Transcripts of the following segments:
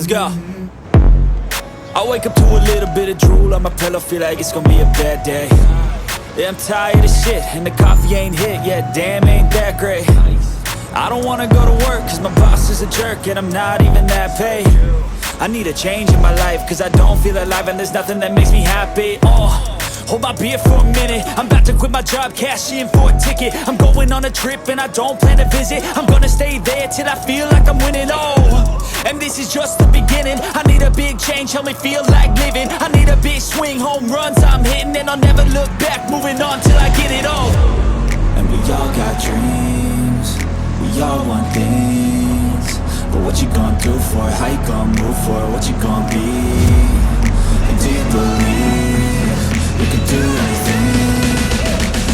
Let's go. I wake up to a little bit of drool on my pillow, feel like it's gonna be a bad day. Yeah, I'm tired of shit, and the coffee ain't hit yet, damn, ain't that great. I don't wanna go to work, cause my boss is a jerk, and I'm not even that paid. I need a change in my life, cause I don't feel alive, and there's nothing that makes me happy. Hold my beer for a minute, I'm about to quit my job, cash in for a ticket. I'm going on a trip and I don't plan to visit. I'm gonna stay there till I feel like I'm winning, and this is just the beginning. I need a big change, help me feel like living. I need a big swing, home runs I'm hitting, and I'll never look back, moving on till I get it all. And we all got dreams, we all want things, but what you gonna do for it? How you gonna move for it? What you gonna be? And do you believe you can do anything?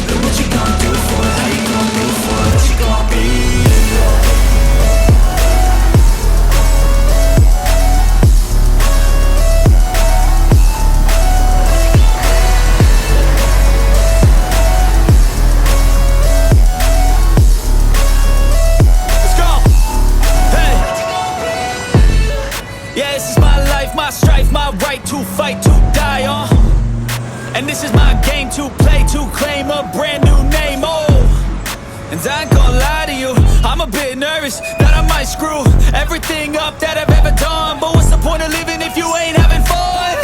But what you gonna do for it? How you gonna move for it? What you gonna be? Let's go! Hey! Yeah, this is my life, my strife, my right to fight, to die on. And this is my game to play, to claim a brand new name, And I ain't gonna lie to you, I'm a bit nervous that I might screw everything up that I've ever done. But what's the point of living if you ain't having fun?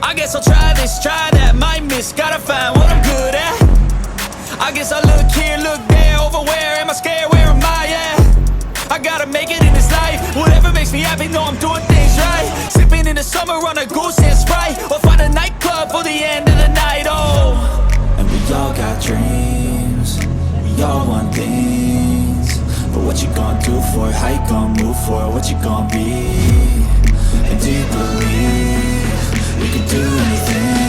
I guess I'll try this, try that, might miss, gotta find what I'm good at. I guess I look here, look there, over where am I scared, where am I at? I gotta make it in this life, whatever makes me happy, know I'm doing things right. Sipping in the summer on a goose and Sprite, or find a nightclub for the end of the night, And we all got dreams, we all want things, but what you gonna do for it? How you gonna move for it? What you gonna be? And do you believe you can do anything?